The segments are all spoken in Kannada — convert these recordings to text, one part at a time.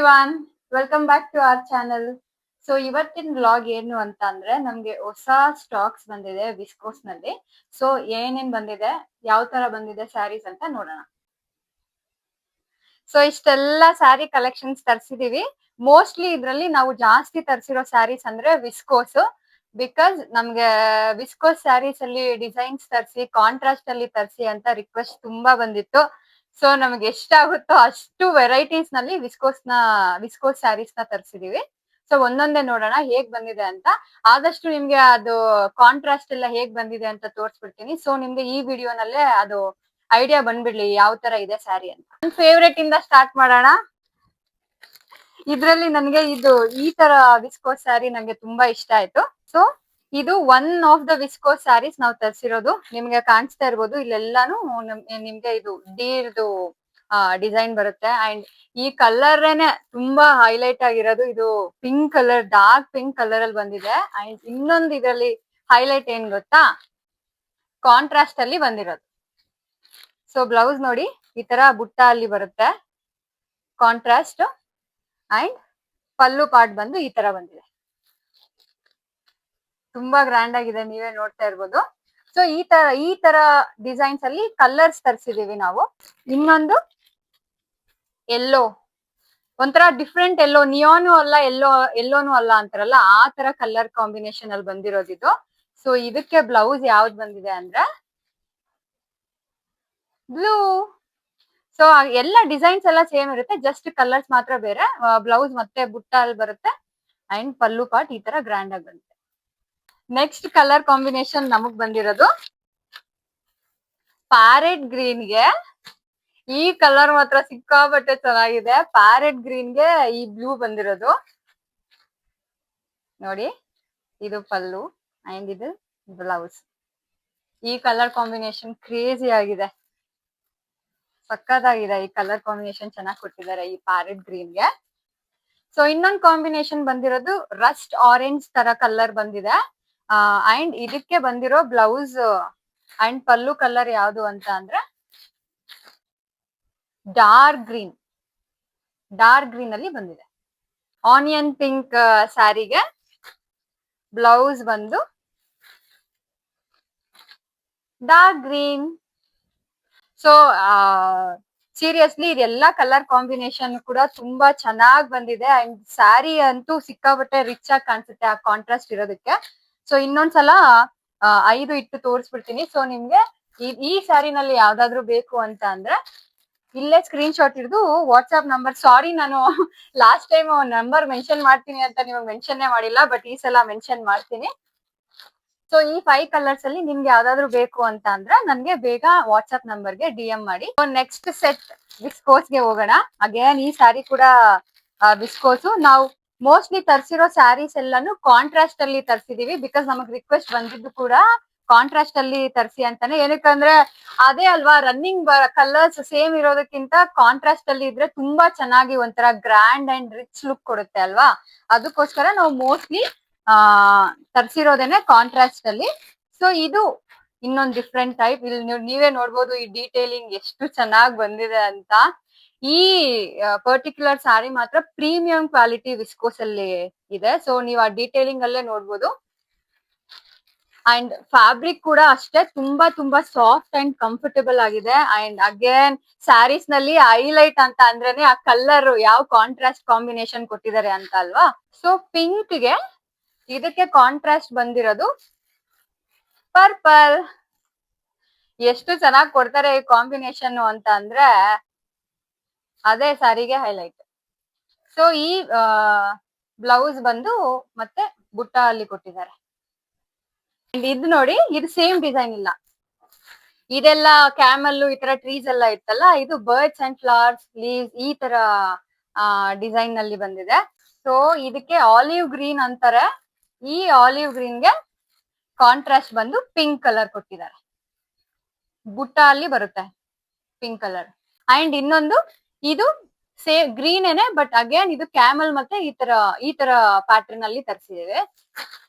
Everyone, welcome back to our channel. So ಇವತ್ತಿನ ವ್ಲಾಗ್ ಏನು ಅಂತ ಅಂದ್ರೆ ನಮ್ಗೆ ಹೊಸ ಸ್ಟಾಕ್ಸ್ ಬಂದಿದೆ ವಿಸ್ಕೋಸ್ ನಲ್ಲಿ. ಸೊ ಏನೇನ್ ಬಂದಿದೆ, ಯಾವ ತರ ಬಂದಿದೆ ಸ್ಯಾರೀಸ್ ಅಂತ ನೋಡೋಣ. ಸೊ ಇಷ್ಟೆಲ್ಲ ಸ್ಯಾರಿ ಕಲೆಕ್ಷನ್ಸ್ ತರಿಸಿದೀವಿ. ಮೋಸ್ಟ್ಲಿ ಇದ್ರಲ್ಲಿ ನಾವು ಜಾಸ್ತಿ ತರಿಸಿರೋ ಸ್ಯಾರೀಸ್ ಅಂದ್ರೆ ವಿಸ್ಕೋಸ್. ಬಿಕಾಸ್ ನಮ್ಗೆ ವಿಸ್ಕೋಸ್ ಸ್ಯಾರೀಸ್ ಅಲ್ಲಿ ಡಿಸೈನ್ಸ್ ತರಿಸಿ, ಕಾಂಟ್ರಾಸ್ಟ್ ಅಲ್ಲಿ ತರಿಸಿ ಅಂತ ರಿಕ್ವೆಸ್ಟ್ ತುಂಬಾ ಬಂದಿತ್ತು. ಸೊ ನಮ್ಗೆ ಎಷ್ಟಾಗುತ್ತೋ ಅಷ್ಟು ವೆರೈಟೀಸ್ ನಲ್ಲಿ ವಿಸ್ಕೋಸ್ ಸ್ಯಾರೀಸ್ ನ ತರಿಸಿದೀವಿ. ಸೊ ಒಂದೊಂದೇ ನೋಡೋಣ ಹೇಗ್ ಬಂದಿದೆ ಅಂತ. ಆದಷ್ಟು ನಿಮ್ಗೆ ಅದು ಕಾಂಟ್ರಾಸ್ಟ್ ಎಲ್ಲ ಹೇಗ್ ಬಂದಿದೆ ಅಂತ ತೋರಿಸ್ಬಿಡ್ತೀನಿ. ಸೊ ನಿಮ್ಗೆ ಈ ವಿಡಿಯೋನಲ್ಲೇ ಅದು ಐಡಿಯಾ ಬಂದ್ಬಿಡ್ಲಿ ಯಾವ ತರ ಇದೆ ಸ್ಯಾರಿ ಅಂತ. ನನ್ ಫೇವ್ರೆಟ್ ಇಂದ ಸ್ಟಾರ್ಟ್ ಮಾಡೋಣ. ಇದ್ರಲ್ಲಿ ನನ್ಗೆ ಈ ತರ ವಿಸ್ಕೋಸ್ ಸ್ಯಾರಿ ನಂಗೆ ತುಂಬಾ ಇಷ್ಟ ಆಯ್ತು. ಸೊ ಇದು one of the viscose saris ನಾವು ತರಿಸಿರೋದು. ನಿಮ್ಗೆ ಕಾಣಿಸ್ತಾ ಇರ್ಬೋದು ಇಲ್ಲೆಲ್ಲಾನು ನಿಮ್ಗೆ ಇದು ಡೀರ್ದು ಡಿಸೈನ್ ಬರುತ್ತೆ. ಅಂಡ್ ಈ ಕಲರ್ನೇ ತುಂಬಾ ಹೈಲೈಟ್ ಆಗಿರೋದು. ಇದು pink colour, dark pink colour ಅಲ್ಲಿ ಬಂದಿದೆ. ಅಂಡ್ ಇನ್ನೊಂದು ಇದರಲ್ಲಿ ಹೈಲೈಟ್ ಏನ್ ಗೊತ್ತಾ, ಕಾಂಟ್ರಾಸ್ಟ್ ಅಲ್ಲಿ ಬಂದಿರೋದು. ಸೊ ಬ್ಲೌಸ್ ನೋಡಿ ಈ ತರ ಬುಟ್ಟ ಅಲ್ಲಿ ಬರುತ್ತೆ ಕಾಂಟ್ರಾಸ್ಟ್. ಅಂಡ್ ಪಲ್ಲು ಪಾರ್ಟ್ ಬಂದು ಈ ತರ ಬಂದಿದೆ. ತುಂಬಾ ಗ್ರ್ಯಾಂಡ್ ಆಗಿದೆ, ನೀವೇ ನೋಡ್ತಾ ಇರ್ಬೋದು. ಸೊ ಈ ತರ ಡಿಸೈನ್ಸ್ ಅಲ್ಲಿ ಕಲರ್ಸ್ ತರಿಸಿದೀವಿ ನಾವು. ಇನ್ನೊಂದು ಎಲ್ಲೋ, ಒಂಥರ ಡಿಫ್ರೆಂಟ್ ಎಲ್ಲೋ, ನಿಯಾನು ಅಲ್ಲ ಎಲ್ಲೋನು ಅಲ್ಲ ಅಂತಾರಲ್ಲ, ಆ ತರ ಕಲರ್ ಕಾಂಬಿನೇಷನ್ ಅಲ್ಲಿ ಬಂದಿರೋದಿದು. ಸೊ ಇದಕ್ಕೆ ಬ್ಲೌಸ್ ಯಾವ್ದು ಬಂದಿದೆ ಅಂದ್ರೆ ಬ್ಲೂ. ಸೊ ಎಲ್ಲ ಡಿಸೈನ್ಸ್ ಎಲ್ಲ ಸೇಮ್ ಇರುತ್ತೆ, ಜಸ್ಟ್ ಕಲರ್ಸ್ ಮಾತ್ರ ಬೇರೆ. ಬ್ಲೌಸ್ ಮತ್ತೆ ಬುಟ್ಟ ಅಲ್ಲಿ ಬರುತ್ತೆ. ಅಂಡ್ ಪಲ್ಲು ಪಾರ್ಟ್ ಈ ತರ ಗ್ರ್ಯಾಂಡ್ ಆಗಿ ಬರುತ್ತೆ. ನೆಕ್ಸ್ಟ್ ಕಲರ್ ಕಾಂಬಿನೇಷನ್ ನಮಗ್ ಬಂದಿರೋದು ಪ್ಯಾರೆಟ್ ಗ್ರೀನ್ ಗೆ. ಈ ಕಲರ್ ಮಾತ್ರ ಸಿಕ್ಕಾಪಟ್ಟೆ ಚೆನ್ನಾಗಿದೆ. ಪ್ಯಾರೆಟ್ ಗ್ರೀನ್ ಗೆ ಈ ಬ್ಲೂ ಬಂದಿರೋದು ನೋಡಿ. ಇದು ಪಲ್ಲು ಅಂಡ್ ಇದು ಬ್ಲೌಸ್. ಈ ಕಲರ್ ಕಾಂಬಿನೇಷನ್ ಕ್ರೇಜಿ ಆಗಿದೆ, ಸಕ್ಕತ್ತಾಗಿದೆ. ಈ ಕಲರ್ ಕಾಂಬಿನೇಷನ್ ಚೆನ್ನಾಗಿ ಕೊಟ್ಟಿದ್ದಾರೆ ಈ ಪ್ಯಾರೆಟ್ ಗ್ರೀನ್ ಗೆ. ಸೊ ಇನ್ನೊಂದು ಕಾಂಬಿನೇಷನ್ ಬಂದಿರೋದು ರಸ್ಟ್ ಆರೆಂಜ್ ತರ ಕಲರ್ ಬಂದಿದೆ. ಅಂಡ್ ಇದಕ್ಕೆ ಬಂದಿರೋ ಬ್ಲೌಸ್ ಅಂಡ್ ಪಲ್ಲು ಕಲರ್ ಯಾವ್ದು ಅಂತ ಅಂದ್ರೆ ಡಾರ್ಕ್ ಗ್ರೀನ್ ಅಲ್ಲಿ ಬಂದಿದೆ. ಆನಿಯನ್ ಪಿಂಕ್ ಸ್ಯಾರಿಗೆ ಬ್ಲೌಸ್ ಬಂದು ಡಾರ್ಕ್ ಗ್ರೀನ್. ಸೊ ಸೀರಿಯಸ್ಲಿ ಇದೆಲ್ಲ ಕಲರ್ ಕಾಂಬಿನೇಷನ್ ಕೂಡ ತುಂಬಾ ಚೆನ್ನಾಗಿ ಬಂದಿದೆ. ಅಂಡ್ ಸ್ಯಾರಿ ಅಂತೂ ಸಿಕ್ಕಾಬಟ್ಟೆ ರಿಚ್ ಆಗಿ ಕಾಣಿಸುತ್ತೆ ಆ ಕಾಂಟ್ರಾಸ್ಟ್ ಇರೋದಕ್ಕೆ. ಸೊ ಇನ್ನೊಂದ್ಸಲ 5 ಇಟ್ಟು ತೋರಿಸ್ಬಿಡ್ತೀನಿ. ಸೊ ನಿಮ್ಗೆ ಈ ಸ್ಯಾರಿನಲ್ಲಿ ಯಾವ್ದಾದ್ರು ಬೇಕು ಅಂತ ಅಂದ್ರೆ ಇಲ್ಲೇ ಸ್ಕ್ರೀನ್ ಶಾಟ್ ಹಿಡಿದು ವಾಟ್ಸ್ಆಪ್ ನಂಬರ್, ಸಾರಿ ನಾನು ಲಾಸ್ಟ್ ಟೈಮ್ ನಂಬರ್ ಮೆನ್ಷನ್ ಮಾಡ್ತೀನಿ ಅಂತ ನಿಮಗೆ ಮೆನ್ಷನ್ನೇ ಮಾಡಿಲ್ಲ, ಬಟ್ ಈ ಸಲ ಮೆನ್ಷನ್ ಮಾಡ್ತೀನಿ. ಸೊ ಈ 5 ಕಲರ್ಸ್ ಅಲ್ಲಿ ನಿಮ್ಗೆ ಯಾವ್ದಾದ್ರು ಬೇಕು ಅಂತ ಅಂದ್ರೆ ನನ್ಗೆ ಬೇಗ ವಾಟ್ಸ್ಆಪ್ ನಂಬರ್ಗೆ DM ಮಾಡಿ. ನೆಕ್ಸ್ಟ್ ಸೆಟ್ ವಿಸ್ಕೋಸ್ ಗೆ ಹೋಗೋಣ. ಅಗೇನ್ ಈ ಸ್ಯಾರಿ ಕೂಡ ವಿಸ್ಕೋಸ್. ನಾವು ಮೋಸ್ಟ್ಲಿ ತರಿಸಿರೋ ಸ್ಯಾರೀಸ್ ಎಲ್ಲಾನು ಕಾಂಟ್ರಾಸ್ಟ್ ಅಲ್ಲಿ ತರಿಸಿದೀವಿ. ಬಿಕಾಸ್ ನಮಗ್ ರಿಕ್ವೆಸ್ಟ್ ಬಂದಿದ್ದು ಕೂಡ ಕಾಂಟ್ರಾಸ್ಟ್ ಅಲ್ಲಿ ತರಿಸಿ ಅಂತಾನೆ. ಏನಕ್ಕಂದ್ರೆ ಅದೇ ಅಲ್ವಾ ರನ್ನಿಂಗ್ ಕಲರ್ಸ್ ಸೇಮ್ ಇರೋದಕ್ಕಿಂತ ಕಾಂಟ್ರಾಸ್ಟ್ ಅಲ್ಲಿ ಇದ್ರೆ ತುಂಬಾ ಚೆನ್ನಾಗಿ ಒಂಥರ ಗ್ರ್ಯಾಂಡ್ ಅಂಡ್ ರಿಚ್ ಲುಕ್ ಕೊಡುತ್ತೆ ಅಲ್ವಾ. ಅದಕ್ಕೋಸ್ಕರ ನಾವು ಮೋಸ್ಟ್ಲಿ ತರಿಸಿರೋದೇನೆ ಕಾಂಟ್ರಾಸ್ಟ್ ಅಲ್ಲಿ. ಸೊ ಇದು ಇನ್ನೊಂದು ಡಿಫ್ರೆಂಟ್ ಟೈಪ್. ಇಲ್ಲಿ ನೀವೇ ನೋಡ್ಬೋದು ಈ ಡೀಟೇಲಿಂಗ್ ಎಷ್ಟು ಚೆನ್ನಾಗಿ ಬಂದಿದೆ ಅಂತ. ಈ ಪರ್ಟಿಕ್ಯುಲರ್ ಸ್ಯಾರಿ ಮಾತ್ರ ಪ್ರೀಮಿಯಂ ಕ್ವಾಲಿಟಿ ವಿಸ್ಕೋಸ್ ಅಲ್ಲಿ ಇದೆ. ಸೊ ನೀವು ಆ ಡೀಟೇಲಿಂಗ್ ಅಲ್ಲೇ ನೋಡ್ಬೋದು. ಅಂಡ್ ಫ್ಯಾಬ್ರಿಕ್ ಕೂಡ ಅಷ್ಟೇ ತುಂಬಾ ಸಾಫ್ಟ್ ಅಂಡ್ ಕಂಫರ್ಟಬಲ್ ಆಗಿದೆ. ಅಂಡ್ ಅಗೇನ್ ಸ್ಯಾರೀಸ್ ನಲ್ಲಿ ಹೈಲೈಟ್ ಅಂತ ಅಂದ್ರೇನೆ ಆ ಕಲರ್ ಯಾವ ಕಾಂಟ್ರಾಸ್ಟ್ ಕಾಂಬಿನೇಷನ್ ಕೊಟ್ಟಿದ್ದಾರೆ ಅಂತ ಅಲ್ವಾ. ಸೊ ಪಿಂಕ್ ಗೆ ಇದಕ್ಕೆ ಕಾಂಟ್ರಾಸ್ಟ್ ಬಂದಿರೋದು ಪರ್ಪಲ್. ಎಷ್ಟು ಚೆನ್ನಾಗಿ ಕೊಡ್ತಾರೆ ಈ ಕಾಂಬಿನೇಷನ್ ಅಂತ ಅಂದ್ರೆ ಅದೇ ಸ್ಯಾರಿಗೆ ಹೈಲೈಟ್. ಸೊ ಈ ಬ್ಲೌಸ್ ಬಂದು ಮತ್ತೆ ಬುಟ್ಟ ಅಲ್ಲಿ ಕೊಟ್ಟಿದ್ದಾರೆ. ಇದು ನೋಡಿ, ಇದು ಸೇಮ್ ಡಿಸೈನ್ ಇಲ್ಲ. ಇದೆಲ್ಲ ಕ್ಯಾಮಲ್ ಈ ತರ ಟ್ರೀಸ್ ಎಲ್ಲ ಇತ್ತಲ್ಲ, ಇದು ಬರ್ಡ್ಸ್ ಅಂಡ್ ಫ್ಲವರ್ಸ್, ಲೀವ್ಸ್ ಈ ತರ ಡಿಸೈನ್ ನಲ್ಲಿ ಬಂದಿದೆ. ಸೊ ಇದಕ್ಕೆ ಆಲಿವ್ ಗ್ರೀನ್ ಅಂತಾರೆ. ಈ ಆಲಿವ್ ಗ್ರೀನ್ ಗೆ ಕಾಂಟ್ರಾಸ್ಟ್ ಬಂದು ಪಿಂಕ್ ಕಲರ್ ಕೊಟ್ಟಿದ್ದಾರೆ. ಬುಟ್ಟ ಅಲ್ಲಿ ಬರುತ್ತೆ ಪಿಂಕ್ ಕಲರ್. ಅಂಡ್ ಇನ್ನೊಂದು ಇದು ಸೇಮ್ ಗ್ರೀನ್ ಏನೆ, ಬಟ್ ಅಗೇನ್ ಇದು ಕ್ಯಾಮಲ್ ಮತ್ತೆ ಈ ತರ ಪ್ಯಾಟರ್ನ್ ಅಲ್ಲಿ ತರಿಸಿದ್ದೇವೆ.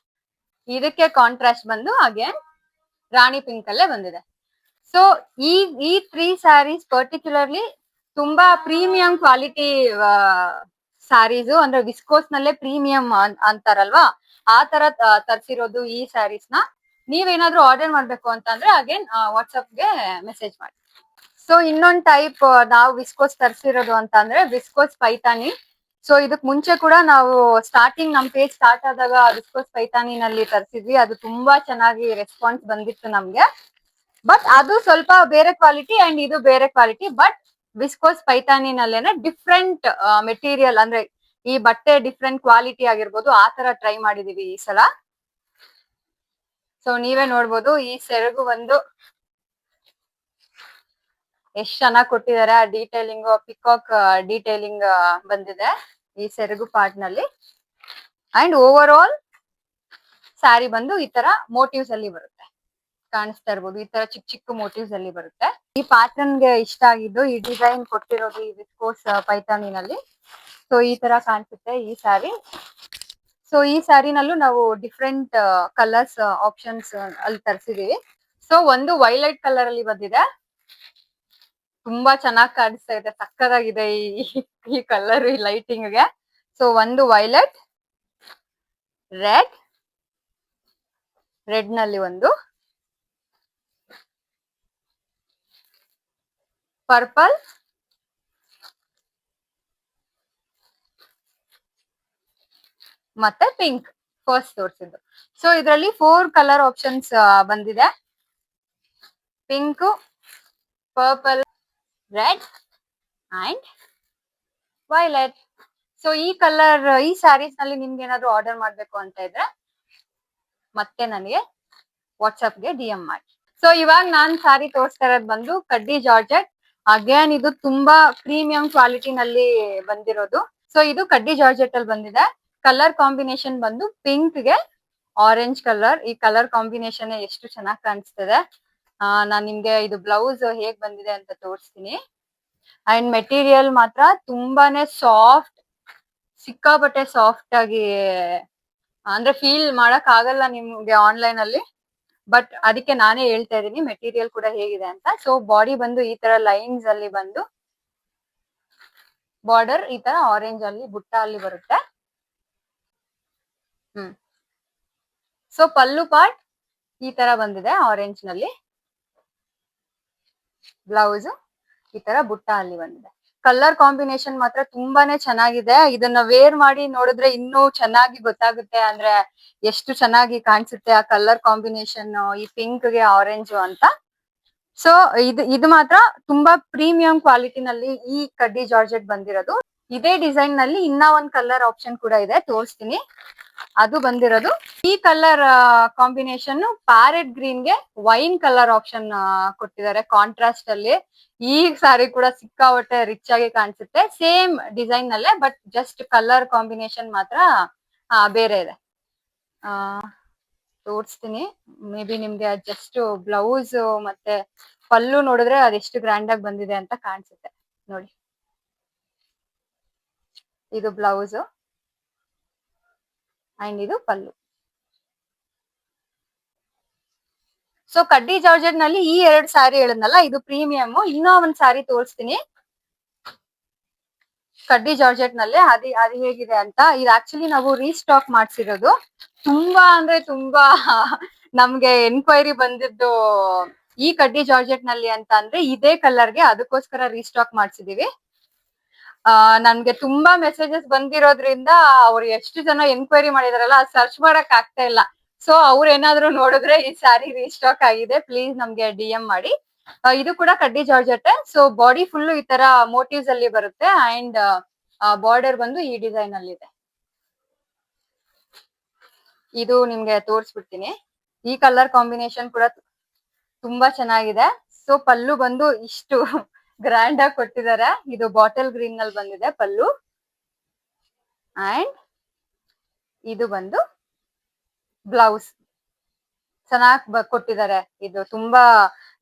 ಇದಕ್ಕೆ ಕಾಂಟ್ರಾಸ್ಟ್ ಬಂದು ಅಗೇನ್ ರಾಣಿ ಪಿಂಕ್ ಅಲ್ಲೇ ಬಂದಿದೆ. ಸೊ ಈ 3 ಸ್ಯಾರೀಸ್ ಪರ್ಟಿಕ್ಯುಲರ್ಲಿ ತುಂಬಾ ಪ್ರೀಮಿಯಂ ಕ್ವಾಲಿಟಿ ಸ್ಯಾರೀಸ್ ಅಂದ್ರೆ ವಿಸ್ಕೋಸ್ ನಲ್ಲೇ ಪ್ರೀಮಿಯಂ ಅಂತಾರಲ್ವಾ, ಆ ತರ ತರ್ಸಿರೋದು ಈ ಸ್ಯಾರೀಸ್ ನ. ನೀವೇನಾದ್ರೂ ಆರ್ಡರ್ ಮಾಡ್ಬೇಕು ಅಂತಂದ್ರೆ ಅಗೇನ್ ವಾಟ್ಸ್ಆಪ್ಗೆ ಮೆಸೇಜ್ ಮಾಡಿ. ಸೊ ಇನ್ನೊಂದ್ ಟೈಪ್ ನಾವು ವಿಸ್ಕೋಸ್ ತರ್ಸಿರೋದು ಅಂತ ಅಂದ್ರೆ ವಿಸ್ಕೋಸ್ ಪೈತಾನಿ. ಸೊ ಇದಕ್ ಮುಂಚೆ ಕೂಡ ನಾವು ಸ್ಟಾರ್ಟಿಂಗ್ ನಮ್ ಪೇಜ್ ಸ್ಟಾರ್ಟ್ ಆದಾಗ ವಿಸ್ಕೋಸ್ ಪೈತಾನಿನಲ್ಲಿ ತರ್ಸಿದ್ವಿ. ಅದು ತುಂಬಾ ಚೆನ್ನಾಗಿ ರೆಸ್ಪಾನ್ಸ್ ಬಂದಿತ್ತು ನಮ್ಗೆ. ಬಟ್ ಅದು ಸ್ವಲ್ಪ ಬೇರೆ ಕ್ವಾಲಿಟಿ ಅಂಡ್ ಇದು ಬೇರೆ ಕ್ವಾಲಿಟಿ. ಬಟ್ ವಿಸ್ಕೋಸ್ ಪೈತಾನಿನಲ್ಲೇನೆ ಡಿಫ್ರೆಂಟ್ ಮೆಟೀರಿಯಲ್ ಅಂದ್ರೆ ಈ ಬಟ್ಟೆ ಡಿಫ್ರೆಂಟ್ ಕ್ವಾಲಿಟಿ ಆಗಿರ್ಬೋದು, ಆ ತರ ಟ್ರೈ ಮಾಡಿದೀವಿ ಈ ಸಲ. ಸೊ ನೀವೇ ನೋಡ್ಬೋದು ಈ ಸೆರಗು ಒಂದು ಎಷ್ಟ್ ಚೆನ್ನಾಗಿ ಕೊಟ್ಟಿದ್ದಾರೆ. ಆ ಡೀಟೇಲಿಂಗ್ ಪಿಕಾಕ್ ಡೀಟೇಲಿಂಗ್ ಬಂದಿದೆ ಈ ಸೆರಗು ಪಾರ್ಟ್ ನಲ್ಲಿ. ಅಂಡ್ ಓವರ್ ಆಲ್ ಸ್ಯಾರಿ ಬಂದು ಈ ತರ ಮೋಟಿವ್ಸ್ ಅಲ್ಲಿ ಬರುತ್ತೆ, ಕಾಣಿಸ್ತಾ ಇರ್ಬೋದು. ಈ ತರ ಚಿಕ್ಕ ಚಿಕ್ಕ ಮೋಟಿವ್ಸ್ ಅಲ್ಲಿ ಬರುತ್ತೆ. ಈ ಪ್ಯಾಟರ್ನ್ ಗೆ ಇಷ್ಟ ಆಗಿದ್ದು ಈ ಡಿಸೈನ್ ಕೊಟ್ಟಿರೋದು ಈ ವಿಸ್ಕೋಸ್ ಪೈತಾನಿನಲ್ಲಿ. ಸೊ ಈ ತರ ಕಾಣಿಸುತ್ತೆ ಈ ಸ್ಯಾರಿ. ಸೊ ಈ ಸ್ಯಾರಿನಲ್ಲೂ ನಾವು ಡಿಫ್ರೆಂಟ್ ಕಲರ್ಸ್ ಆಪ್ಷನ್ಸ್ ಅಲ್ಲಿ ತರಿಸಿದೀವಿ. ಸೊ ಒಂದು ವೈಲೆಟ್ ಕಲರ್ ಅಲ್ಲಿ ಬಂದಿದೆ, ತುಂಬಾ ಚೆನ್ನಾಗಿ ಕಾಣಿಸ್ತಾ ಇದೆ, ಸಕ್ಕದಾಗಿದೆ ಈ ಕಲರ್ ಈ ಲೈಟಿಂಗ್ ಗೆ. ಸೊ ಒಂದು ವೈಲೆಟ್, ರೆಡ್ ನಲ್ಲಿ ಒಂದು, ಪರ್ಪಲ್, ಮತ್ತೆ ಪಿಂಕ್ ಫಸ್ಟ್ ತೋರಿಸಿದ್ದು. ಸೊ ಇದರಲ್ಲಿ 4 ಕಲರ್ ಆಪ್ಷನ್ಸ್ ಬಂದಿದೆ. Pink, purple, red and violet. So ಈ ಕಲರ್ ಈ ಸ್ಯಾರೀಸ್ ನಲ್ಲಿ ನಿಮ್ಗೆ ಏನಾದ್ರು ಆರ್ಡರ್ ಮಾಡ್ಬೇಕು ಅಂತ ಇದ್ರೆ ಮತ್ತೆ ನನಗೆ ವಾಟ್ಸ್ಆಪ್ಗೆ DM ಮಾಡಿ. ಸೊ ಇವಾಗ ನಾನ್ ಸ್ಯಾರಿ ತೋರಿಸ್ತಾ ಇರೋದು ಬಂದು ಕಡ್ಡಿ ಜಾರ್ಜೆಟ್. ಅಗೇನ್ ಇದು ತುಂಬಾ ಪ್ರೀಮಿಯಂ ಕ್ವಾಲಿಟಿ ನಲ್ಲಿ ಬಂದಿರೋದು. ಸೊ ಇದು ಕಡ್ಡಿ ಜಾರ್ಜೆಟ್ ಅಲ್ಲಿ ಬಂದಿದೆ. ಕಲರ್ ಕಾಂಬಿನೇಷನ್ ಬಂದು ಪಿಂಕ್ ಗೆ ಆರೆಂಜ್ ಕಲರ್. ಈ ಕಲರ್ ಕಾಂಬಿನೇಷನ್ ಎಷ್ಟು ಚೆನ್ನಾಗಿ ಕಾಣಿಸ್ತಿದೆ. ನಾನ್ ನಿಮ್ಗೆ ಇದು ಬ್ಲೌಸ್ ಹೇಗ್ ಬಂದಿದೆ ಅಂತ ತೋರಿಸ್ತೀನಿ. ಅಂಡ್ ಮೆಟೀರಿಯಲ್ ಮಾತ್ರ ತುಂಬಾನೇ ಸಾಫ್ಟ್, ಸಿಕ್ಕಾಪಟ್ಟೆ ಸಾಫ್ಟ್ ಆಗಿ, ಅಂದ್ರೆ ಫೀಲ್ ಮಾಡಕ್ ಆಗಲ್ಲ ನಿಮ್ಗೆ ಆನ್ಲೈನ್ ಅಲ್ಲಿ. ಬಟ್ ಅದಕ್ಕೆ ನಾನೇ ಹೇಳ್ತಾ ಇದೀನಿ ಮೆಟೀರಿಯಲ್ ಕೂಡ ಹೇಗಿದೆ ಅಂತ. ಸೊ ಬಾಡಿ ಬಂದು ಈ ತರ ಲೈನ್ಸ್ ಅಲ್ಲಿ ಬಂದು ಬಾರ್ಡರ್ ಈ ತರ ಆರೆಂಜ್ ಅಲ್ಲಿ ಬುಟ್ಟ ಅಲ್ಲಿ ಬರುತ್ತೆ. ಸೊ ಪಲ್ಲು ಪಾರ್ಟ್ ಈ ತರ ಬಂದಿದೆ ಆರೆಂಜ್ ನಲ್ಲಿ, ಬ್ಲೌಸ್ ಈ ತರ ಬುಟ್ಟ ಅಲ್ಲಿ ಬಂದಿದೆ. ಕಲರ್ ಕಾಂಬಿನೇಷನ್ ಮಾತ್ರ ತುಂಬಾನೇ ಚೆನ್ನಾಗಿದೆ. ಇದನ್ನ ವೇರ್ ಮಾಡಿ ನೋಡಿದ್ರೆ ಇನ್ನೂ ಚೆನ್ನಾಗಿ ಗೊತ್ತಾಗುತ್ತೆ, ಅಂದ್ರೆ ಎಷ್ಟು ಚೆನ್ನಾಗಿ ಕಾಣಿಸುತ್ತೆ ಆ ಕಲರ್ ಕಾಂಬಿನೇಷನ್ ಈ ಪಿಂಕ್ ಗೆ ಆರೆಂಜ್ ಅಂತ. ಸೊ ಇದು ಮಾತ್ರ ತುಂಬಾ ಪ್ರೀಮಿಯಂ ಕ್ವಾಲಿಟಿ ನಲ್ಲಿ ಈ ಕಡ್ಡಿ ಜಾರ್ಜೆಟ್ ಬಂದಿರೋದು. ಇದೇ ಡಿಸೈನ್ ನಲ್ಲಿ ಇನ್ನ ಒಂದ್ ಕಲರ್ ಆಪ್ಷನ್ ಕೂಡ ಇದೆ, ತೋರಿಸ್ತೀನಿ. ಅದು ಬಂದಿರೋದು ಈ ಕಲರ್ ಕಾಂಬಿನೇಷನ್ ಪ್ಯಾರೆಟ್ ಗ್ರೀನ್ ಗೆ ವೈನ್ ಕಲರ್ ಆಪ್ಷನ್ ಕೊಟ್ಟಿದ್ದಾರೆ ಕಾಂಟ್ರಾಸ್ಟ್ ಅಲ್ಲಿ. ಈ ಸಾರಿ ಕೂಡ ಸಿಕ್ಕಾಪಟ್ಟೆ ರಿಚ್ ಆಗಿ ಕಾಣಿಸುತ್ತೆ, ಸೇಮ್ ಡಿಸೈನ್ ನಲ್ಲೇ, ಬಟ್ ಜಸ್ಟ್ ಕಲರ್ ಕಾಂಬಿನೇಷನ್ ಮಾತ್ರ ಬೇರೆ ಇದೆ. ತೋರಿಸ್ತೀನಿ. ಮೇ ಬಿ ನಿಮ್ಗೆ ಜಸ್ಟ್ ಬ್ಲೌಸ್ ಮತ್ತೆ ಪಲ್ಲು ನೋಡಿದ್ರೆ ಅದೆಷ್ಟು ಗ್ರ್ಯಾಂಡ್ ಆಗಿ ಬಂದಿದೆ ಅಂತ ಕಾಣಿಸುತ್ತೆ ನೋಡಿ. ಇದು ಬ್ಲೌಸ್ ಅಂಡ್ ಇದು ಪಲ್ಲು. ಸೊ ಕಡ್ಡಿ ಜಾರ್ಜೆಟ್ ನಲ್ಲಿ ಈ 2 ಸ್ಯಾರಿ ಹೇಳದ್ನಲ್ಲ, ಇದು ಪ್ರೀಮಿಯಂ. ಇನ್ನೂ ಒಂದ್ ಸ್ಯಾರಿ ತೋರಿಸ್ತೀನಿ ಕಡ್ಡಿ ಜಾರ್ಜೆಟ್ ನಲ್ಲಿ. ಅದು ಹೇಗಿದೆ ಅಂತ. ಇದು ಆಕ್ಚುಲಿ ನಾವು ರೀಸ್ಟಾಕ್ ಮಾಡ್ಸಿರೋದು. ತುಂಬಾ ಅಂದ್ರೆ ತುಂಬಾ ನಮ್ಗೆ ಎನ್ಕ್ವೈರಿ ಬಂದಿದ್ದು ಈ ಕಡ್ಡಿ ಜಾರ್ಜೆಟ್ ನಲ್ಲಿ ಅಂತ ಅಂದ್ರೆ ಇದೇ ಕಲರ್ಗೆ, ಅದಕ್ಕೋಸ್ಕರ ರೀಸ್ಟಾಕ್ ಮಾಡ್ಸಿದೀವಿ. ನನ್ಗೆ ತುಂಬಾ ಮೆಸೇಜಸ್ ಬಂದಿರೋದ್ರಿಂದ ಅವ್ರು ಎಷ್ಟು ಜನ ಎನ್ಕ್ವೈರಿ ಮಾಡಿದಾರಲ್ಲ ಸರ್ಚ್ ಮಾಡಕ್ ಆಗ್ತಾ ಇಲ್ಲ. ಸೊ ಅವ್ರು ಏನಾದ್ರು ನೋಡಿದ್ರೆ ಈ ಸ್ಯಾರಿ ರೀಸ್ಟಾಕ್ ಆಗಿದೆ, ಪ್ಲೀಸ್ ನಮ್ಗೆ DM ಮಾಡಿ. ಇದು ಕೂಡ ಕಡ್ಡಿ ಜಾರ್ಜೆಟ್. ಸೊ ಬಾಡಿ ಫುಲ್ ಈ ತರ ಮೋಟಿವ್ಸ್ ಅಲ್ಲಿ ಬರುತ್ತೆ ಅಂಡ್ ಬಾರ್ಡರ್ ಬಂದು ಈ ಡಿಸೈನ್ ಅಲ್ಲಿ ಇದೆ. ಇದು ನಿಮ್ಗೆ ತೋರಿಸ್ಬಿಡ್ತೀನಿ. ಈ ಕಲರ್ ಕಾಂಬಿನೇಷನ್ ಕೂಡ ತುಂಬಾ ಚೆನ್ನಾಗಿದೆ. ಸೊ ಪಲ್ಲು ಬಂದು ಇಷ್ಟು ಗ್ರ್ಯಾಂಡ್ ಆಗಿ ಕೊಟ್ಟಿದ್ದಾರೆ. ಇದು ಬಾಟಲ್ ಗ್ರೀನ್ ನಲ್ಲಿ ಬಂದಿದೆ ಪಲ್ಲು. ಅಂಡ್ ಇದು ಬಂದು ಬ್ಲೌಸ್ ಚೆನ್ನಾಗಿ ಕೊಟ್ಟಿದ್ದಾರೆ. ಇದು ತುಂಬಾ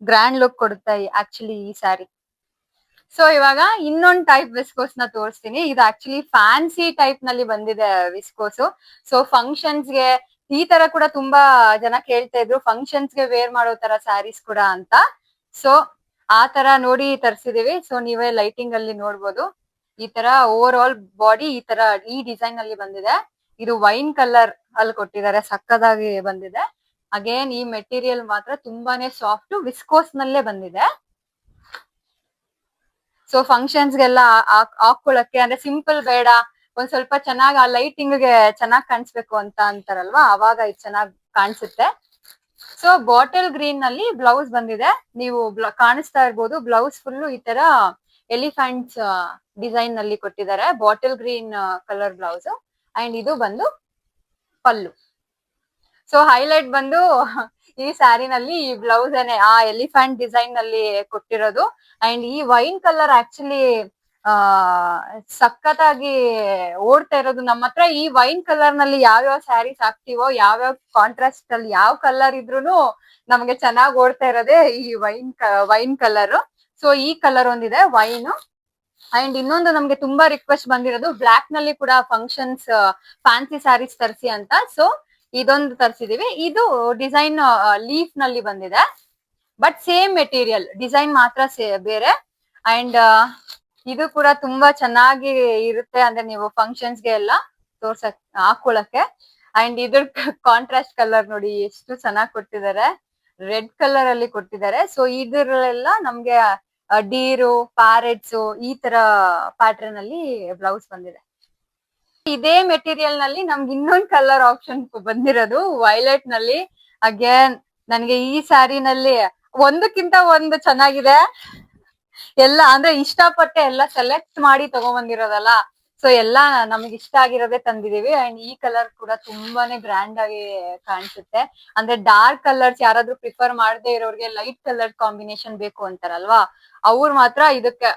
ಗ್ರ್ಯಾಂಡ್ ಲುಕ್ ಕೊಡುತ್ತೆ ಆಕ್ಚುಲಿ ಈ ಸ್ಯಾರಿ. ಸೊ ಇವಾಗ ಇನ್ನೊಂದು ಟೈಪ್ ವಿಸ್ಕೋಸ್ ನ ತೋರಿಸ್ತೀನಿ. ಇದು ಆಕ್ಚುಲಿ ಫ್ಯಾನ್ಸಿ ಟೈಪ್ ನಲ್ಲಿ ಬಂದಿದೆ ವಿಸ್ಕೋಸ್. ಸೊ ಫಂಕ್ಷನ್ಸ್ ಗೆ ಈ ತರ ಕೂಡ ತುಂಬಾ ಜನ ಕೇಳ್ತಾ ಇದ್ರು, ಫಂಕ್ಷನ್ಸ್ ಗೆ ವೇರ್ ಮಾಡೋ ತರ ಸ್ಯಾರೀಸ್ ಕೂಡ ಅಂತ. ಸೊ ಆ ತರ ನೋಡಿ ತರ್ಸಿದೀವಿ. ಸೊ ನೀವೇ ಲೈಟಿಂಗ್ ಅಲ್ಲಿ ನೋಡ್ಬೋದು ಈ ತರ ಓವರ್ ಆಲ್ ಬಾಡಿ ಈ ತರ ಈ ಡಿಸೈನ್ ಅಲ್ಲಿ ಬಂದಿದೆ. ಇದು ವೈನ್ ಕಲರ್ ಅಲ್ಲಿ ಕೊಟ್ಟಿದ್ದಾರೆ, ಸಕ್ಕದಾಗಿ ಬಂದಿದೆ. ಅಗೇನ್ ಈ ಮೆಟೀರಿಯಲ್ ಮಾತ್ರ ತುಂಬಾನೇ ಸಾಫ್ಟ್, ವಿಸ್ಕೋಸ್ ನಲ್ಲೇ ಬಂದಿದೆ. ಸೊ ಫಂಕ್ಷನ್ಸ್ ಗೆಲ್ಲ ಹಾಕೊಳಕ್ಕೆ ಅಂದ್ರೆ ಸಿಂಪಲ್ ಬೇಡ, ಒಂದ್ ಸ್ವಲ್ಪ ಚೆನ್ನಾಗ್ ಆ ಲೈಟಿಂಗ್ ಗೆ ಚೆನ್ನಾಗ್ ಕಾಣಿಸ್ಬೇಕು ಅಂತ ಅಂತಾರಲ್ವಾ, ಅವಾಗ ಇದು ಚೆನ್ನಾಗ್ ಕಾಣಿಸುತ್ತೆ. ಸೊ ಬಾಟಲ್ ಗ್ರೀನ್ ನಲ್ಲಿ ಬ್ಲೌಸ್ ಬಂದಿದೆ, ನೀವು ಕಾಣಿಸ್ತಾ ಇರ್ಬೋದು. ಬ್ಲೌಸ್ ಫುಲ್ ಈ ತರ ಎಲಿಫೆಂಟ್ಸ್ ಡಿಸೈನ್ ನಲ್ಲಿ ಕೊಟ್ಟಿದ್ದಾರೆ, bottle green colour blouse. And ಇದು ಬಂದು ಪಲ್ಲು. ಸೊ ಹೈಲೈಟ್ ಬಂದು ಈ ಸ್ಯಾರಿನಲ್ಲಿ ಈ ಬ್ಲೌಸ್ ಏನೆ ಆ ಎಲಿಫೆಂಟ್ ಡಿಸೈನ್ ನಲ್ಲಿ ಕೊಟ್ಟಿರೋದು. ಅಂಡ್ ಈ ವೈನ್ ಕಲರ್ ಆಕ್ಚುಲಿ ಸಖತ್ತಾಗಿ ಓಡ್ತಾ ಇರೋದು ನಮ್ಮ ಹತ್ರ. ಈ ವೈನ್ ಕಲರ್ ನಲ್ಲಿ ಯಾವ್ಯಾವ ಸ್ಯಾರೀಸ್ ಹಾಕ್ತಿವೋ, ಯಾವ್ಯಾವ ಕಾಂಟ್ರಾಸ್ಟ್ ಅಲ್ಲಿ ಯಾವ ಕಲರ್ ಇದ್ರೂನು ನಮ್ಗೆ ಚೆನ್ನಾಗ್ ಓಡ್ತಾ ಇರೋದೇ ಈ ವೈನ್ ಕಲರ್. ಸೊ ಈ ಕಲರ್ ಒಂದಿದೆ ವೈನ್. ಅಂಡ್ ಇನ್ನೊಂದು ನಮ್ಗೆ ತುಂಬಾ ರಿಕ್ವೆಸ್ಟ್ ಬಂದಿರೋದು, ಬ್ಲಾಕ್ ನಲ್ಲಿ ಕೂಡ ಫಂಕ್ಷನ್ಸ್ ಫ್ಯಾನ್ಸಿ ಸ್ಯಾರೀಸ್ ತರಿಸಿ ಅಂತ. ಸೊ ಇದೊಂದು ತರಿಸಿದೀವಿ. ಇದು ಡಿಸೈನ್ ಲೀಫ್ ನಲ್ಲಿ ಬಂದಿದೆ, ಬಟ್ ಸೇಮ್ ಮೆಟೀರಿಯಲ್, ಡಿಸೈನ್ ಮಾತ್ರ ಬೇರೆ. ಅಂಡ್ ಇದು ಕೂಡ ತುಂಬಾ ಚೆನ್ನಾಗಿ ಇರುತ್ತೆ, ಅಂದ್ರೆ ನೀವು ಫಂಕ್ಷನ್ಸ್ ಗೆ ಎಲ್ಲ ಹಾಕೊಳಕ್ಕೆ. ಅಂಡ್ ಇದ್ರ ಕಾಂಟ್ರಾಸ್ಟ್ ಕಲರ್ ನೋಡಿ ಎಷ್ಟು ಚೆನ್ನಾಗಿ ಕೊಟ್ಟಿದ್ದಾರೆ, ರೆಡ್ ಕಲರ್ ಅಲ್ಲಿ ಕೊಟ್ಟಿದ್ದಾರೆ. ಸೊ ಇದ್ರಲ್ಲೆಲ್ಲ ನಮ್ಗೆ ಡೀರು, ಪ್ಯಾರೆಟ್ಸ್ ಈ ತರ ಪ್ಯಾಟರ್ನ್ ಅಲ್ಲಿ ಬ್ಲೌಸ್ ಬಂದಿದೆ. ಇದೇ ಮೆಟೀರಿಯಲ್ ನಲ್ಲಿ ನಮ್ಗೆ ಇನ್ನೊಂದು ಕಲರ್ ಆಪ್ಷನ್ ಬಂದಿರೋದು ವೈಲೆಟ್ ನಲ್ಲಿ. ಅಗೇನ್ ನನ್ಗೆ ಈ ಸ್ಯಾರಿನಲ್ಲಿ ಒಂದಕ್ಕಿಂತ ಒಂದು ಚೆನ್ನಾಗಿದೆ. ಎಲ್ಲ ಅಂದ್ರೆ ಇಷ್ಟಪಟ್ಟೆ ಎಲ್ಲ ಸೆಲೆಕ್ಟ್ ಮಾಡಿ ತಗೊಂಡ್ಬಂದಿರೋದಲ್ಲ, ಸೊ ಎಲ್ಲಾ ನಮ್ಗೆ ಇಷ್ಟ ಆಗಿರೋದೇ ತಂದಿದೀವಿ. ಅಂಡ್ ಈ ಕಲರ್ ಕೂಡ ತುಂಬಾನೇ ಗ್ರ್ಯಾಂಡ್ ಆಗಿ ಕಾಣಿಸುತ್ತೆ. ಅಂದ್ರೆ ಡಾರ್ಕ್ ಕಲರ್ಸ್ ಯಾರಾದ್ರೂ ಪ್ರಿಫರ್ ಮಾಡದೇ ಇರೋರಿಗೆ ಲೈಟ್ ಕಲರ್ ಕಾಂಬಿನೇಷನ್ ಬೇಕು ಅಂತಾರಲ್ವಾ, ಅವ್ರು ಮಾತ್ರ ಇದಕ್ಕೆ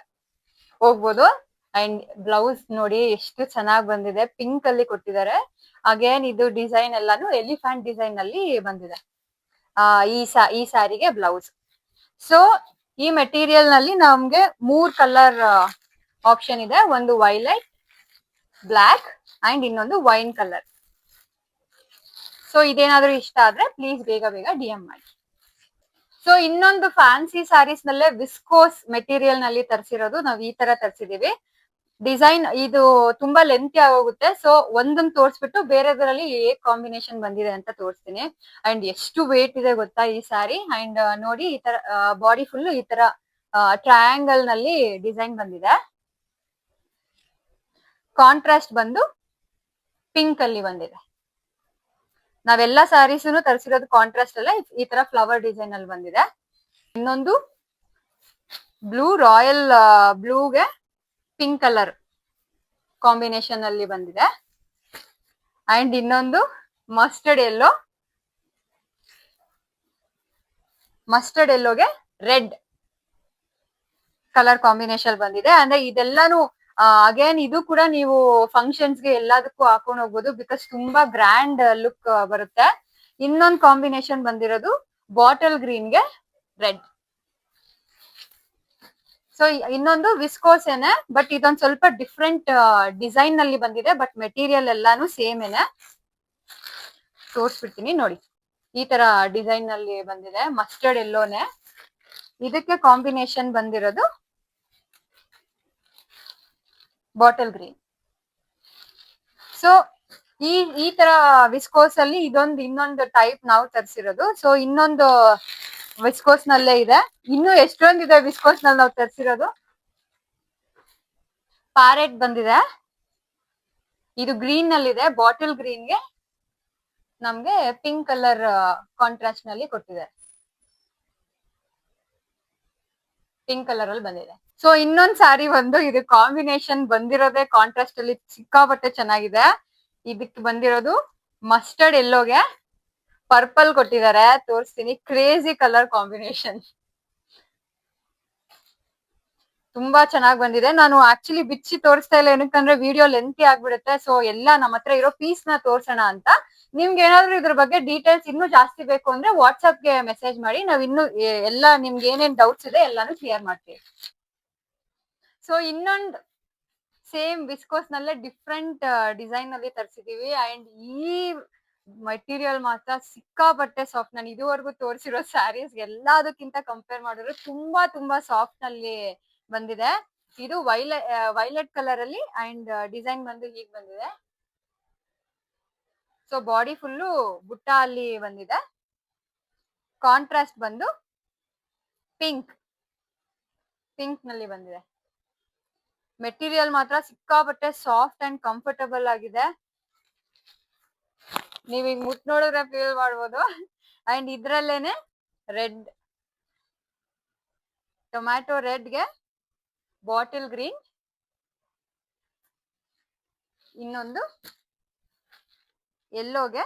ಹೋಗ್ಬೋದು. ಅಂಡ್ ಬ್ಲೌಸ್ ನೋಡಿ ಎಷ್ಟು ಚೆನ್ನಾಗಿ ಬಂದಿದೆ, ಪಿಂಕ್ ಅಲ್ಲಿ ಕೊಟ್ಟಿದ್ದಾರೆ. ಅಗೇನ್ ಇದು ಡಿಸೈನ್ ಎಲ್ಲಾನು ಎಲಿಫೆಂಟ್ ಡಿಸೈನ್ ಅಲ್ಲಿ ಬಂದಿದೆ ಈ ಸ್ಯಾರಿಗೆ ಬ್ಲೌಸ್. ಸೊ ಈ ಮೆಟೀರಿಯಲ್ ನಲ್ಲಿ ನಮ್ಗೆ 3 ಕಲರ್ ಆಪ್ಷನ್ ಇದೆ, ಒಂದು ವೈಲೆಟ್, ಬ್ಲಾಕ್ ಅಂಡ್ ಇನ್ನೊಂದು ವೈನ್ ಕಲರ್. ಸೊ ಇದೇನಾದ್ರೂ ಇಷ್ಟ ಆದ್ರೆ ಪ್ಲೀಸ್ ಬೇಗ ಬೇಗ DM ಮಾಡಿ. ಸೊ ಇನ್ನೊಂದು ಫ್ಯಾನ್ಸಿ ಸ್ಯಾರೀಸ್ ನಲ್ಲೇ ವಿಸ್ಕೋಸ್ ಮೆಟೀರಿಯಲ್ ನಲ್ಲಿ ತರಿಸಿರೋದು, ನಾವ್ ಈ ತರ ತರಿಸಿದೀವಿ. ಡಿಸೈನ್ ಇದು ತುಂಬಾ ಲೆಂತಿ ಆಗೋಗುತ್ತೆ, ಸೊ ಒಂದೊಂದು ತೋರಿಸ್ಬಿಟ್ಟು ಬೇರೆದ್ರಲ್ಲಿ ಹೇಗ್ ಕಾಂಬಿನೇಷನ್ ಬಂದಿದೆ ಅಂತ ತೋರಿಸ್ತೀನಿ. ಅಂಡ್ ಎಷ್ಟು ವೇಟ್ ಇದೆ ಗೊತ್ತಾ ಈ ಸ್ಯಾರಿ. ಅಂಡ್ ನೋಡಿ ಈ ತರ ಬಾಡಿ ಫುಲ್ ಈ ತರ ಟ್ರಯಾಂಗಲ್ ನಲ್ಲಿ ಡಿಸೈನ್ ಬಂದಿದೆ. ಕಾಂಟ್ರಾಸ್ಟ್ ಬಂದು ಪಿಂಕ್ ಅಲ್ಲಿ ಬಂದಿದೆ. ನಾವೆಲ್ಲಾ ಸ್ಯಾರೀಸ್ನು ತರಿಸಿರೋದು ಕಾಂಟ್ರಾಸ್ಟ್ ಅಲ್ಲ, ಈ ತರ ಫ್ಲವರ್ ಡಿಸೈನ್ ಅಲ್ಲಿ ಬಂದಿದೆ. ಇನ್ನೊಂದು ಬ್ಲೂ, ರಾಯಲ್ ಬ್ಲೂಗೆ ಪಿಂಕ್ ಕಲರ್ ಕಾಂಬಿನೇಷನ್ ಅಲ್ಲಿ ಬಂದಿದೆ. ಅಂಡ್ ಇನ್ನೊಂದು ಮಸ್ಟರ್ಡ್ ಎಲ್ಲೋಗೆ ರೆಡ್ ಕಲರ್ ಕಾಂಬಿನೇಷನ್ ಬಂದಿದೆ. ಅಂದ್ರೆ ಇದೆಲ್ಲಾನು ಅಗೇನ್ ಇದು ಕೂಡ ನೀವು ಫಂಕ್ಷನ್ಸ್ ಗೆ ಎಲ್ಲದಕ್ಕೂ ಹಾಕೊಂಡು ಹೋಗ್ಬೋದು, ಬಿಕಾಸ್ ತುಂಬಾ ಗ್ರ್ಯಾಂಡ್ ಲುಕ್ ಬರುತ್ತೆ. ಇನ್ನೊಂದು ಕಾಂಬಿನೇಷನ್ ಬಂದಿರೋದು ಬಾಟಲ್ ಗ್ರೀನ್ ಗೆ ರೆಡ್. ಸೊ ಇನ್ನೊಂದು ವಿಸ್ಕೋಸ್ ಏನೆ, ಬಟ್ ಇದೊಂದ್ ಸ್ವಲ್ಪ ಡಿಫ್ರೆಂಟ್ ಡಿಸೈನ್ ನಲ್ಲಿ ಬಂದಿದೆ, ಬಟ್ ಮೆಟೀರಿಯಲ್ ಎಲ್ಲಾನು ಸೇಮ್ ಏನೆ. ತೋರ್ಸ್ಬಿಡ್ತೀನಿ ನೋಡಿ, ಈ ತರ ಡಿಸೈನ್ ನಲ್ಲಿ ಬಂದಿದೆ, ಮಸ್ಟರ್ಡ್ ಎಲ್ಲೋನೆ. ಇದಕ್ಕೆ ಕಾಂಬಿನೇಷನ್ ಬಂದಿರೋದು ಬಾಟಲ್ ಗ್ರೀನ್. ಸೊ ಈ ತರ ವಿಸ್ಕೋಸ್ ಅಲ್ಲಿ ಇನ್ನೊಂದು ಟೈಪ್ ನಾವು ತರಿಸಿರೋದು. ಸೊ ಇನ್ನೊಂದು ವಿಸ್ಕೋಸ್ ನಲ್ಲೇ ಇದೆ, ಇನ್ನು ಎಷ್ಟೊಂದಿದೆ ವಿಸ್ಕೋಸ್ ನಲ್ಲಿ ನಾವು ತರಿಸಿರೋದು. ಪ್ಯಾರೆಟ್ ಬಂದಿದೆ, ಇದು ಗ್ರೀನ್ ನಲ್ಲಿ ಇದೆ, ಬಾಟಲ್ ಗ್ರೀನ್ ಗೆ ನಮ್ಗೆ ಪಿಂಕ್ ಕಲರ್ ಕಾಂಟ್ರಾಸ್ಟ್ ನಲ್ಲಿ ಕೊಟ್ಟಿದೆ, ಪಿಂಕ್ ಕಲರ್ ಅಲ್ಲಿ ಬಂದಿದೆ. ಸೊ ಇನ್ನೊಂದ್ ಸ್ಯಾರಿ ಒಂದು ಇದು ಕಾಂಬಿನೇಷನ್ ಬಂದಿರೋದೇ ಕಾಂಟ್ರಾಸ್ಟ್ ಅಲ್ಲಿ ಸಿಕ್ಕಾಪಟ್ಟೆ ಚೆನ್ನಾಗಿದೆ. ಇದಕ್ಕೆ ಬಂದಿರೋದು ಮಸ್ಟರ್ಡ್ ಎಲ್ಲೋಗೆ ಪರ್ಪಲ್ ಕೊಟ್ಟಿದ್ದಾರೆ, ತೋರಿಸ್ತೀನಿ. ಕ್ರೇಜಿ ಕಲರ್ ಕಾಂಬಿನೇಷನ್, ತುಂಬಾ ಚೆನ್ನಾಗಿ ಬಂದಿದೆ. ನಾನು ಆಕ್ಚುಲಿ ಬಿಚ್ಚಿ ತೋರಿಸ್ತಾ ಇಲ್ಲ, ಏನಕ್ಕಂದ್ರೆ ವಿಡಿಯೋ ಲೆಂತಿ ಆಗ್ಬಿಡುತ್ತೆ. ಸೊ ಎಲ್ಲಾ ನಮ್ಮ ಹತ್ರ ಇರೋ ಪೀಸ್ ನ ತೋರ್ಸೋಣ ಅಂತ. ನಿಮ್ಗೆ ಏನಾದ್ರು ಇದ್ರ ಬಗ್ಗೆ ಡೀಟೇಲ್ಸ್ ಇನ್ನೂ ಜಾಸ್ತಿ ಬೇಕು ಅಂದ್ರೆ ವಾಟ್ಸ್ಆಪ್ ಗೆ ಮೆಸೇಜ್ ಮಾಡಿ, ನಾವ್ ಇನ್ನು ಎಲ್ಲಾ ನಿಮ್ಗೆ ಏನೇನ್ ಡೌಟ್ಸ್ ಇದೆ ಎಲ್ಲಾನು ಕ್ಲಿಯರ್ ಮಾಡ್ತೀವಿ. ಸೊ ಇನ್ನೊಂದು ಸೇಮ್ ವಿಸ್ಕೋಸ್ ನಲ್ಲೇ ಡಿಫ್ರೆಂಟ್ ಡಿಸೈನ್ ಅಲ್ಲಿ ತರಿಸಿದೀವಿ. ಅಂಡ್ ಈ ಮೆಟೀರಿಯಲ್ ಮಾತ್ರ ಸಿಕ್ಕಾಪಟ್ಟೆ ಸಾಫ್ಟ್. ನಾನು ಇದುವರೆಗೂ ತೋರಿಸಿರೋ ಸ್ಯಾರೀಸ್ ಎಲ್ಲದಕ್ಕಿಂತ ಕಂಪೇರ್ ಮಾಡಿದ್ರೆ ತುಂಬಾ ಸಾಫ್ಟ್ ನಲ್ಲಿ ಬಂದಿದೆ. ಇದು ವೈಲೆಟ್ ಕಲರ್ ಅಲ್ಲಿ ಅಂಡ್ ಡಿಸೈನ್ ಬಂದು ಹೀಗ್ ಬಂದಿದೆ. ಸೊ ಬಾಡಿ ಫುಲ್ಲು ಬುಟ್ಟ ಅಲ್ಲಿ ಬಂದಿದೆ. ಕಾಂಟ್ರಾಸ್ಟ್ ಬಂದು ಪಿಂಕ್ ನಲ್ಲಿ ಬಂದಿದೆ. ಮೆಟೀರಿಯಲ್ ಮಾತ್ರ ಸಿಕ್ಕಾಪಟ್ಟೆ ಸಾಫ್ಟ್ ಅಂಡ್ ಕಂಫರ್ಟಬಲ್ ಆಗಿದೆ. ನೀವ್ ಈಗ ಮುಟ್ ನೋಡಿದ್ರೆ ಫೀಲ್ ಮಾಡ್ಬೋದು. ಅಂಡ್ ಇದ್ರಲ್ಲೇನೆ ರೆಡ್, ಟೊಮ್ಯಾಟೊ ರೆಡ್ಗೆ ಬಾಟಲ್ ಗ್ರೀನ್, ಇನ್ನೊಂದು ಯೆಲ್ಲೋಗೆ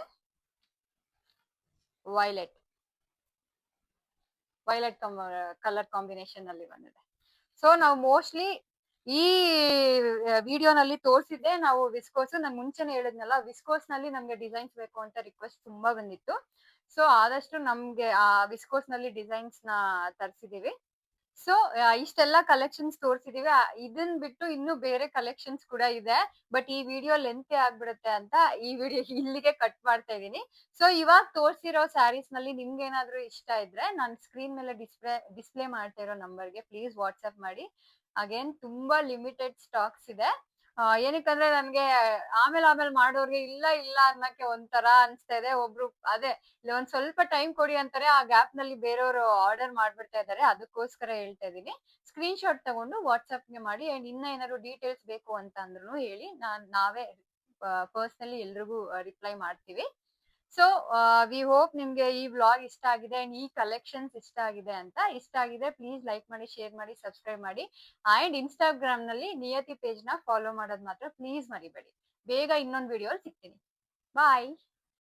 ವೈಲೆಟ್ ಕಲರ್ ಕಾಂಬಿನೇಷನ್ ಅಲ್ಲಿ ಬಂದಿದೆ. ಸೊ ನಾವು ಮೋಸ್ಟ್ಲಿ ಈ ವಿಡಿಯೋನಲ್ಲಿ ತೋರಿಸಿದ್ದೆ ನಾವು ವಿಸ್ಕೋಸ್. ನಾನು ಮುಂಚೆನೆ ಹೇಳಿದ್ನಲ್ಲ, ವಿಸ್ಕೋಸ್ ನಲ್ಲಿ ನಮ್ಗೆ ಡಿಸೈನ್ಸ್ ಬೇಕು ಅಂತ ರಿಕ್ವೆಸ್ಟ್ ತುಂಬಾ ಬಂದಿತ್ತು. ಸೊ ಆದಷ್ಟು ನಮ್ಗೆ ಆ ವಿಸ್ಕೋಸ್ ನಲ್ಲಿ ಡಿಸೈನ್ಸ್ ನ ತರಿಸಿದೀವಿ. ಸೊ ಇಷ್ಟೆಲ್ಲ ಕಲೆಕ್ಷನ್ಸ್ ತೋರಿಸಿದೀವಿ. ಇದನ್ ಬಿಟ್ಟು ಇನ್ನು ಬೇರೆ ಕಲೆಕ್ಷನ್ಸ್ ಕೂಡ ಇದೆ. ಬಟ್ ಈ ವಿಡಿಯೋ ಲೆಂತ್ ಆಗ್ಬಿಡುತ್ತೆ ಅಂತ ಈ ವಿಡಿಯೋ ಇಲ್ಲಿಗೆ ಕಟ್ ಮಾಡ್ತಾ ಇದೀನಿ. ಸೊ ಇವಾಗ ತೋರಿಸಿರೋ ಸ್ಯಾರೀಸ್ ನಲ್ಲಿ ನಿಮ್ಗೆ ಏನಾದ್ರು ಇಷ್ಟ ಇದ್ರೆ ನಾನು ಸ್ಕ್ರೀನ್ ಮೇಲೆ ಡಿಸ್ಪ್ಲೇ ಮಾಡ್ತಾ ಇರೋ ನಂಬರ್ಗೆ ಪ್ಲೀಸ್ ವಾಟ್ಸ್ಆಪ್ ಮಾಡಿ. ಅಗೇನ್ ತುಂಬಾ ಲಿಮಿಟೆಡ್ ಸ್ಟಾಕ್ಸ್ ಇದೆ. ಏನಕ್ಕಂದ್ರೆ ನನ್ಗೆ ಆಮೇಲೆ ಮಾಡೋರ್ಗೆ ಇಲ್ಲ ಅನ್ನಕ್ಕೆ ಒಂಥರ ಅನ್ಸ್ತಾ ಇದೆ. ಒಬ್ರು ಅದೇ ಒಂದ್ ಸ್ವಲ್ಪ ಟೈಮ್ ಕೊಡಿ ಅಂತಾರೆ, ಆ ಗ್ಯಾಪ್ ನಲ್ಲಿ ಬೇರೆಯವರು ಆರ್ಡರ್ ಮಾಡ್ಬಿಡ್ತಾ ಇದಾರೆ. ಅದಕ್ಕೋಸ್ಕರ ಹೇಳ್ತಾ ಇದೀನಿ. ಸ್ಕ್ರೀನ್ ಶಾಟ್ ತಗೊಂಡು ವಾಟ್ಸ್ಆಪ್ ಗೆ ಮಾಡಿ. ಅಂಡ್ ಇನ್ನ ಏನಾದ್ರು ಡೀಟೇಲ್ಸ್ ಬೇಕು ಅಂತ ಅಂದ್ರೂ ಹೇಳಿ, ನಾವೇ ಪರ್ಸನಲಿ ಎಲ್ರಿಗೂ ರಿಪ್ಲೈ ಮಾಡ್ತೀವಿ. ಸೊ ವಿ ಹೋಪ್ ನಿಮ್ಗೆ ಈ ವ್ಲಾಗ್ ಇಷ್ಟ ಆಗಿದೆ ಅಂಡ್ ಈ ಕಲೆಕ್ಷನ್ಸ್ ಇಷ್ಟ ಆಗಿದೆ ಅಂತ. ಇಷ್ಟ ಆಗಿದೆ ಪ್ಲೀಸ್ ಲೈಕ್ ಮಾಡಿ, ಶೇರ್ ಮಾಡಿ, ಸಬ್ಸ್ಕ್ರೈಬ್ ಮಾಡಿ. ಅಂಡ್ ಇನ್ಸ್ಟಾಗ್ರಾಮ್ ನಲ್ಲಿ ನಿಯತಿ ಪೇಜ್ ನ ಫಾಲೋ ಮಾಡೋದ್ ಮಾತ್ರ ಪ್ಲೀಸ್ ಮರಿಬೇಡಿ. ಬೇಗ ಇನ್ನೊಂದು ವಿಡಿಯೋ ಸಿಗ್ತೀನಿ. ಬಾಯ್.